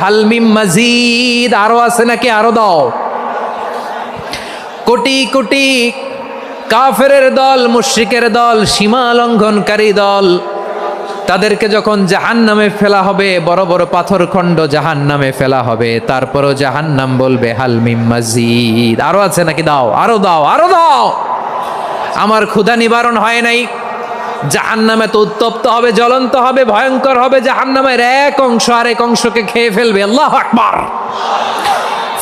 হালমিম মাজিদ, আরো আছে নাকি? আরো দাও। কোটি কোটি কাফেরের দল, মুশরিকের দল, সীমা লঙ্ঘনকারী দল, তাদেরকে যখন জাহান্নামে ফেলা হবে, বড় বড় পাথর খণ্ড জাহান্নামে ফেলা হবে, তারপরও জাহান্নাম বলবে হালমিম মাজিদ, আরো আছে নাকি? দাও, আরো দাও, আরো দাও। আমার ক্ষুধা নিবারণ হয় নাই। জাহান্নামে তো উত্তপ্ত হবে, জ্বলন্ত হবে, ভয়ঙ্কর হবে। জাহান্নামের এক অংশ আরেক অংশকে খেয়ে ফেলবে। আল্লাহু আকবার।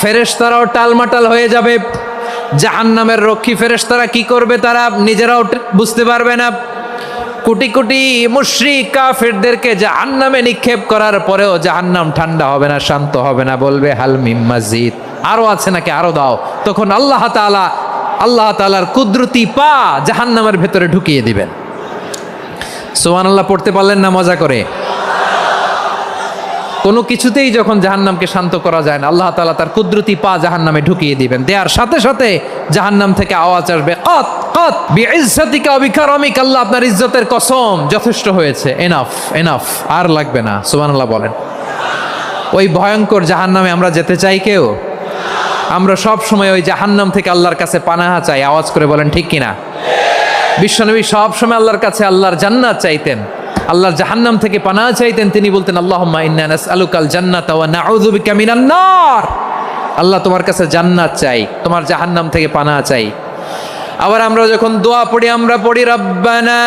ফেরেশতারাও টালমাটাল হয়ে যাবে। জাহান্নামের রক্ষী ফেরেশতারা কি করবে তারা নিজেরাও বুঝতে পারবে না। কোটি কোটি মুশরিক কাফেরদেরকে জাহান্নামে নিক্ষেপ করার পরেও জাহান্নাম ঠান্ডা হবে না, শান্ত হবে না, বলবে হাল মিম মাজিদ, আরো আছে নাকি? আরো দাও। তখন আল্লাহ তাআলার কুদরতি পা জাহান্নামের ভেতরে ঢুকিয়ে দিবেন। সুবহানাল্লাহ পড়তে পারলেন না মজা করে? কোনো কিছুতেই যখন জাহান্নামকে শান্ত করা যায় না, আল্লাহ তাআলা তার কুদরতি পা জাহান্নামে ঢুকিয়ে দিবেন। দেওয়ার সাথে সাথে জাহান্নাম থেকে আওয়াজ আসবে, কত কত বিইজ্জাতিকা ওয়া বিকারামিকা, আল্লাহ আপনার ইজ্জতের কসম, যথেষ্ট হয়েছে, এনাফ এনাফ, আর লাগবে না। সুবহানাল্লাহ বলেন। ওই ভয়ঙ্কর জাহান্নামে আমরা যেতে চাই কেউ? আমরা সব সময় ওই জাহান্নাম থেকে আল্লাহর কাছে পানাহা চাই। আওয়াজ করে বলেন ঠিক কিনা? বিশ্বনবী সব সময় আল্লাহর কাছে আল্লাহর জান্নাত চাইতেন, আল্লাহর জাহান্নাম থেকে পানাহা চাইতেন। তিনি বলতেন আল্লাহুম্মা ইন্না নাসআলুকাল জান্নাতা ওয়া নাউযু বিকা মিনান নার। আল্লাহ তোমার কাছে জান্নাত চাই, তোমার জাহান্নাম থেকে পানাহা চাই। আবার আমরা যখন দোয়া পড়ি, আমরা পড়ি রব্বানা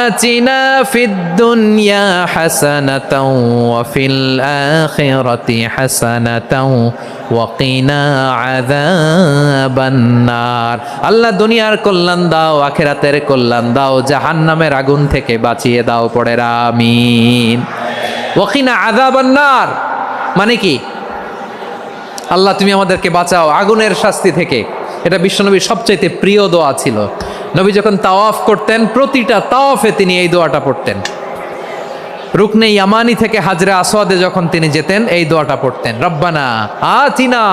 আতিনা ফিদ দুনিয়া হাসানাতাও ওয়া ফিল আখিরাতি হাসানাতাও ওয়া কিনা আযাবান নার। আল্লাহ দুনিয়ার কল্যাণ দাও, আখিরাতের কল্যাণ দাও, জাহান্নামের আগুন থেকে বাঁচিয়ে দাও। পড়ে আমিন। ওয়া কিনা আযাবান নার মানে কি? আল্লাহ তুমি আমাদেরকে বাঁচাও আগুনের শাস্তি থেকে। এটা বিশ্বনবীর সবচাইতে প্রিয় দোয়া ছিল। নবী যখন তাওয়াফ করতেন, প্রতিটা তাওয়াফে তিনি এই দোয়াটা পড়তেন। রুকনে ইয়ামানি থেকে হাজরে আসওয়াদে যখন তিনি যেতেন, এই দোয়াটা পড়তেন, রব্বানা আতিনা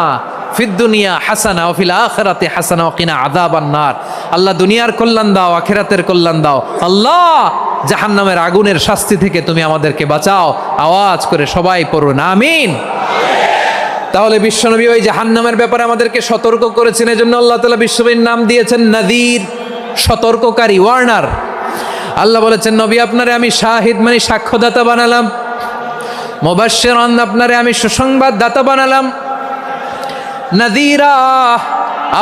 ফিদ দুনিয়া হাসানা ওয়া ফিল আখিরাতি হাসানা ওয়া কিনা আযাবান নার। আল্লাহ দুনিয়ার কল্যাণ দাও, আখিরাতের কল্যাণ দাও। আল্লাহ জাহান্নামের আগুনের শাস্তি থেকে তুমি আমাদেরকে বাঁচাও। আওয়াজ করে সবাই পড়ুন আমিন। তাহলে বিশ্বনবী ওই জাহান্নামের ব্যাপারে আমাদেরকে সতর্ক করেছেন। এজন্য আল্লাহ তাআলা বিশ্বনবীর নাম দিয়েছেন নাযীর, সতর্ককারী, ওয়ার্নার। আল্লাহ বলেছেন নবী আপনারে আমি শাহিদ মানে সাক্ষ্যদাতা বানালাম, মুবাশশিরান আপনারে আমি সুসংবাদ দাতা বানালাম, নাযীরা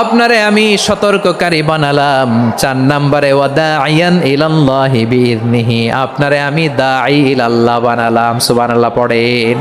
আপনারে আমি সতর্ককারী বানালাম। 4 নম্বরে ওয়া দাঈয়ান ইলাল্লাহি বিইذনিহি, আপনারে আমি দাঈ ইলাল্লাহ বানালাম। সুবহানাল্লাহ পড়েন।